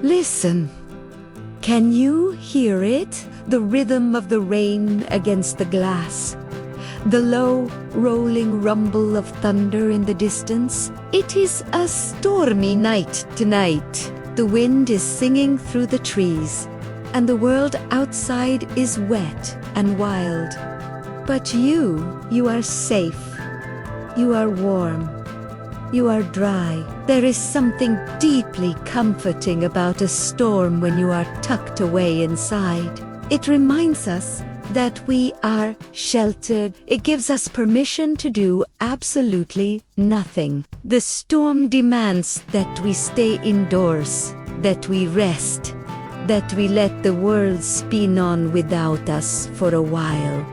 Listen. Can you hear it? The rhythm of the rain against the glass. The low, rolling rumble of thunder in the distance. It is a stormy night tonight. The wind is singing through the trees, and the world outside is wet and wild. But you are safe. You are warm. You are dry. There is something deeply comforting about a storm when you are tucked away inside. It reminds us that we are sheltered. It gives us permission to do absolutely nothing. The storm demands that we stay indoors, that we rest, that we let the world spin on without us for a while.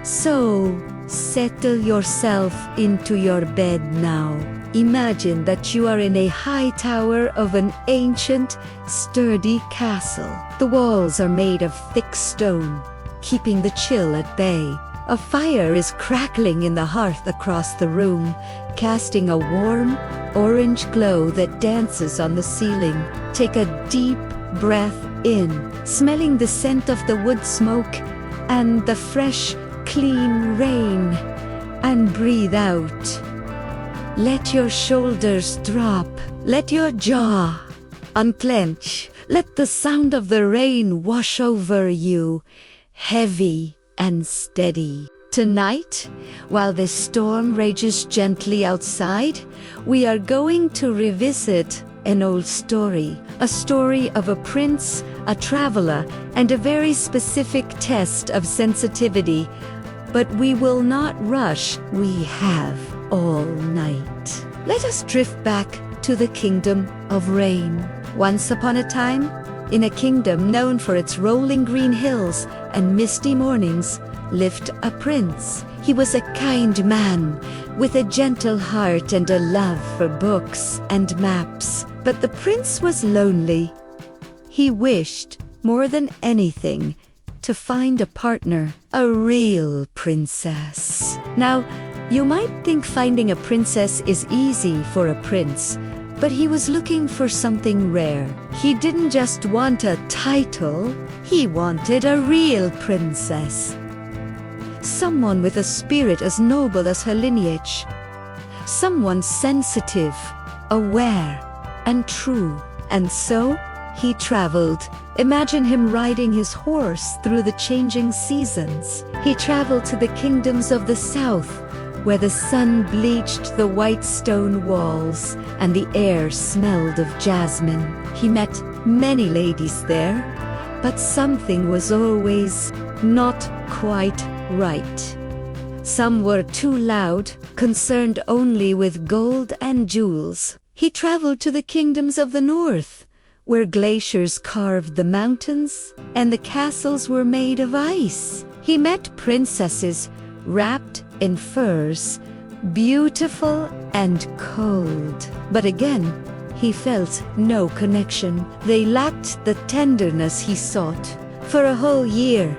So, settle yourself into your bed now. Imagine that you are in a high tower of an ancient, sturdy castle. The walls are made of thick stone, keeping the chill at bay. A fire is crackling in the hearth across the room, casting a warm, orange glow that dances on the ceiling. Take a deep breath in, smelling the scent of the wood smoke and the fresh, clean rain, and breathe out. Let your shoulders drop. Let your jaw unclench. Let the sound of the rain wash over you, heavy and steady. Tonight, while the storm rages gently outside, we are going to revisit an old story. A story of a prince, a traveler, and a very specific test of sensitivity. But we will not rush. We have all night. Let us drift back to the kingdom of rain. Once upon a time, in a kingdom known for its rolling green hills and misty mornings, lived a prince. He was a kind man with a gentle heart and a love for books and maps. But the prince was lonely. He wished, more than anything, to find a partner, a real princess. Now, you might think finding a princess is easy for a prince, but he was looking for something rare. He didn't just want a title, he wanted a real princess. Someone with a spirit as noble as her lineage. Someone sensitive, aware, and true. And so, he traveled. Imagine him riding his horse through the changing seasons. He traveled to the kingdoms of the south, where the sun bleached the white stone walls and the air smelled of jasmine. He met many ladies there, but something was always not quite right. Some were too loud, concerned only with gold and jewels. He traveled to the kingdoms of the north, where glaciers carved the mountains and the castles were made of ice. He met princesses wrapped in furs, beautiful and cold. But again, he felt no connection. They lacked the tenderness he sought. For a whole year,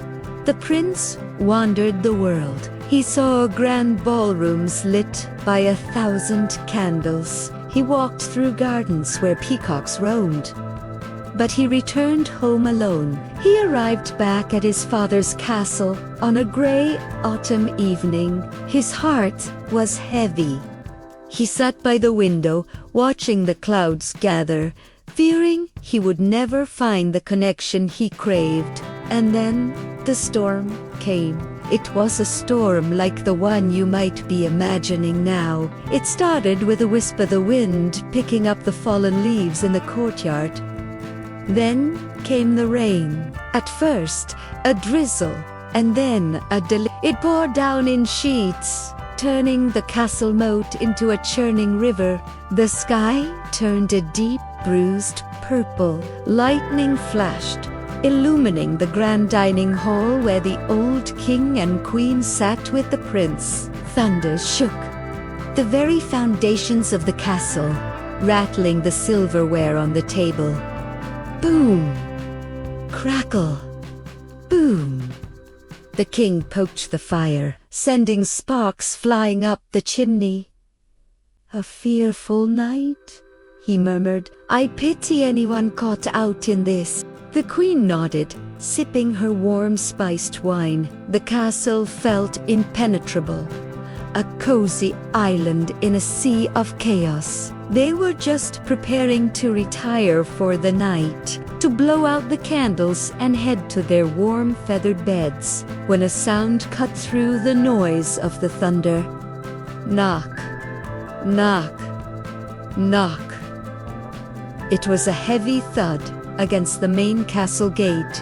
the prince wandered the world. He saw grand ballrooms lit by 1,000 candles. He walked through gardens where peacocks roamed. But he returned home alone. He arrived back at his father's castle on a gray autumn evening. His heart was heavy. He sat by the window, watching the clouds gather, fearing he would never find the connection he craved. And then the storm came. It was a storm like the one you might be imagining now. It started with a wisp of the wind picking up the fallen leaves in the courtyard. Then came the rain. At first, a drizzle, and then it poured down in sheets, turning the castle moat into a churning river. The sky turned a deep, bruised purple. Lightning flashed, illumining the grand dining hall where the old king and queen sat with the prince. Thunder shook the very foundations of the castle, rattling the silverware on the table. Boom! Crackle! Boom! The king poked the fire, sending sparks flying up the chimney. A fearful night, he murmured. "I pity anyone caught out in this." The queen nodded, sipping her warm spiced wine. The castle felt impenetrable, a cozy island in a sea of chaos. They were just preparing to retire for the night, to blow out the candles and head to their warm feathered beds, when a sound cut through the noise of the thunder. Knock, knock, knock. It was a heavy thud against the main castle gate.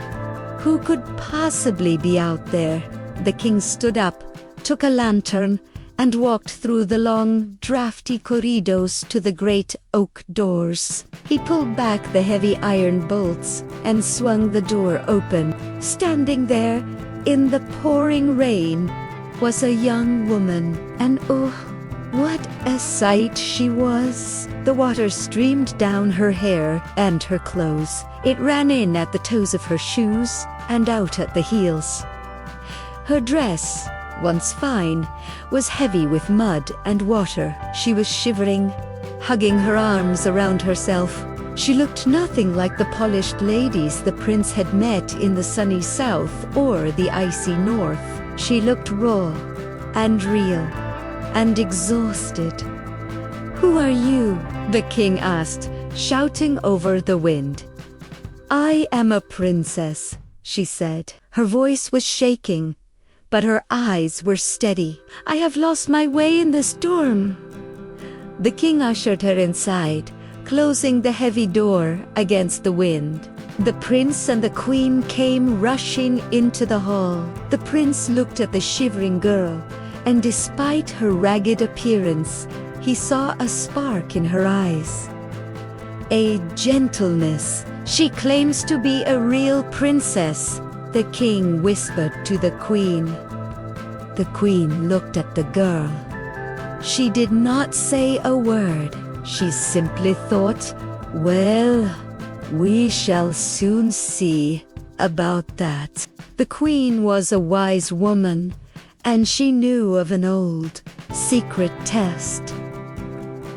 Who could possibly be out there? The king stood up, took a lantern, and walked through the long, drafty corridors to the great oak doors. He pulled back the heavy iron bolts and swung the door open. Standing there, in the pouring rain, was a young woman, and oh, what a sight she was! The water streamed down her hair and her clothes. It ran in at the toes of her shoes and out at the heels. Her dress, once fine, was heavy with mud and water. She was shivering, hugging her arms around herself. She looked nothing like the polished ladies the prince had met in the sunny south or the icy north. She looked raw and real and exhausted. "Who are you?" the king asked, shouting over the wind. "I am a princess," she said. Her voice was shaking, but her eyes were steady. "I have lost my way in the storm." The king ushered her inside, closing the heavy door against the wind. The prince and the queen came rushing into the hall. The prince looked at the shivering girl, and despite her ragged appearance, he saw a spark in her eyes. A gentleness. "She claims to be a real princess," the king whispered to the queen. The queen looked at the girl. She did not say a word. She simply thought, "Well, we shall soon see about that." The queen was a wise woman, and she knew of an old, secret test.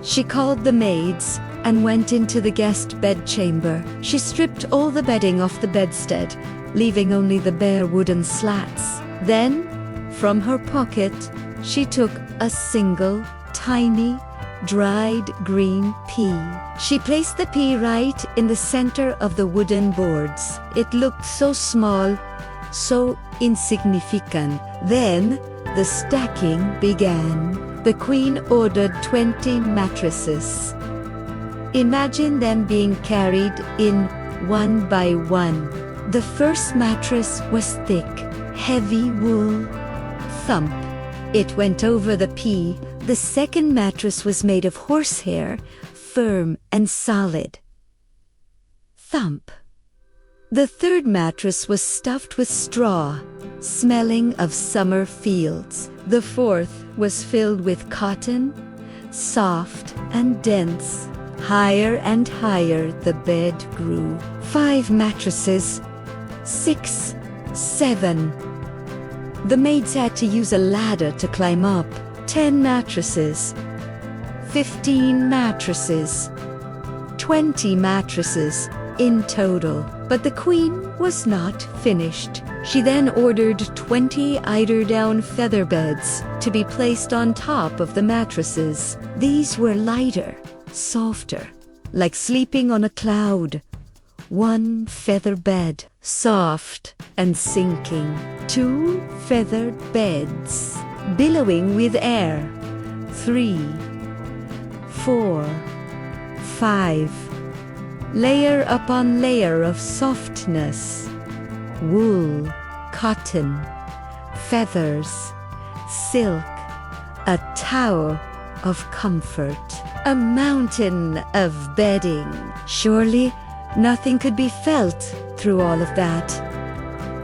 She called the maids and went into the guest bedchamber. She stripped all the bedding off the bedstead, leaving only the bare wooden slats. Then, from her pocket, she took a single, tiny, dried green pea. She placed the pea right in the center of the wooden boards. It looked so small, so insignificant. Then, the stacking began. The queen ordered 20 mattresses. Imagine them being carried in one by one. The first mattress was thick, heavy wool. Thump. It went over the pea. The second mattress was made of horsehair, firm and solid. Thump. The third mattress was stuffed with straw, smelling of summer fields. The fourth was filled with cotton, soft and dense. Higher and higher the bed grew. 5 mattresses, 6, 7. The maids had to use a ladder to climb up. 10 mattresses, 15 mattresses, 20 mattresses in total. But the queen was not finished. She then ordered 20 eider-down feather beds to be placed on top of the mattresses. These were lighter, softer, like sleeping on a cloud. 1 feather bed, soft and sinking. 2 feathered beds, billowing with air. 3, 4, 5. Layer upon layer of softness. Wool, cotton, feathers, silk. A tower of comfort. A mountain of bedding. Surely nothing could be felt through all of that.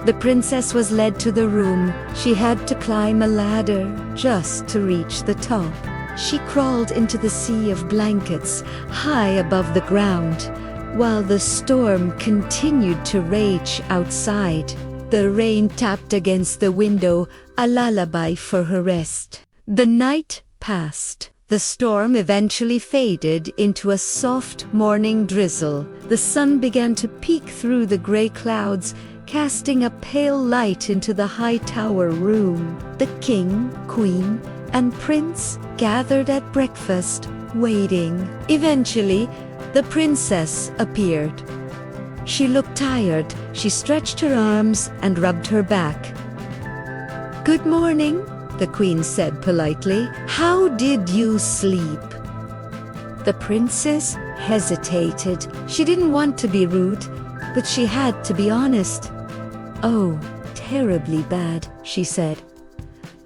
The princess was led to the room. She had to climb a ladder just to reach the top. She crawled into the sea of blankets high above the ground, while the storm continued to rage outside. The rain tapped against the window, a lullaby for her rest. The night passed. The storm eventually faded into a soft morning drizzle. The sun began to peek through the gray clouds, casting a pale light into the high tower room. The king, queen, and prince gathered at breakfast, waiting. Eventually, the princess appeared. She looked tired. She stretched her arms and rubbed her back. "Good morning," the queen said politely. "How did you sleep?" The princess hesitated. She didn't want to be rude, but she had to be honest. "Oh, terribly bad," she said.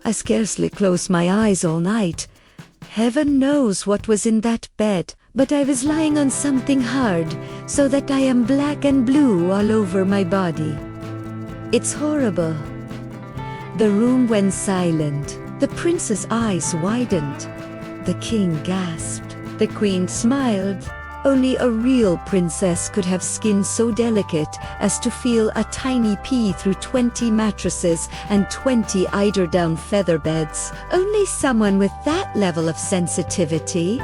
"I scarcely closed my eyes all night. Heaven knows what was in that bed, but I was lying on something hard, so that I am black and blue all over my body. It's horrible." The room went silent. The prince's eyes widened. The king gasped. The queen smiled. Only a real princess could have skin so delicate as to feel a tiny pea through 20 mattresses and 20 eider-down feather beds. Only someone with that level of sensitivity,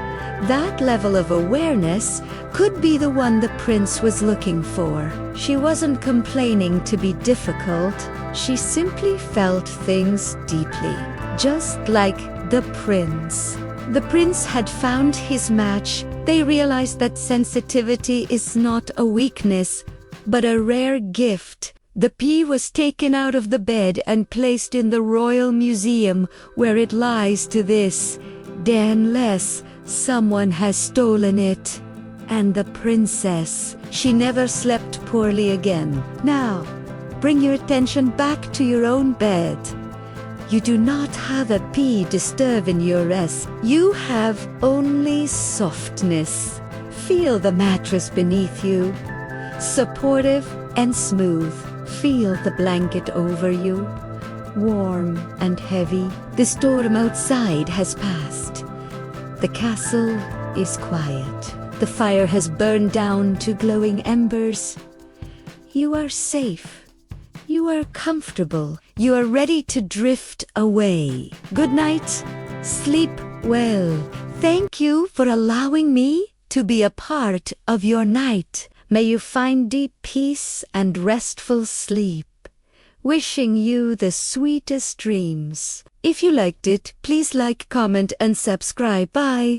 that level of awareness, could be the one the prince was looking for. She wasn't complaining to be difficult. She simply felt things deeply, just like the prince. The prince had found his match. They realized that sensitivity is not a weakness, but a rare gift. The pea was taken out of the bed and placed in the Royal Museum, where it lies to this day unless someone has stolen it. And the princess, she never slept poorly again. Now, bring your attention back to your own bed. You do not have a pea disturbing your rest. You have only softness. Feel the mattress beneath you, supportive and smooth. Feel the blanket over you, warm and heavy. The storm outside has passed. The castle is quiet. The fire has burned down to glowing embers. You are safe. You are comfortable. You are ready to drift away. Good night. Sleep well. Thank you for allowing me to be a part of your night. May you find deep peace and restful sleep. Wishing you the sweetest dreams. If you liked it, please like, comment, and subscribe. Bye.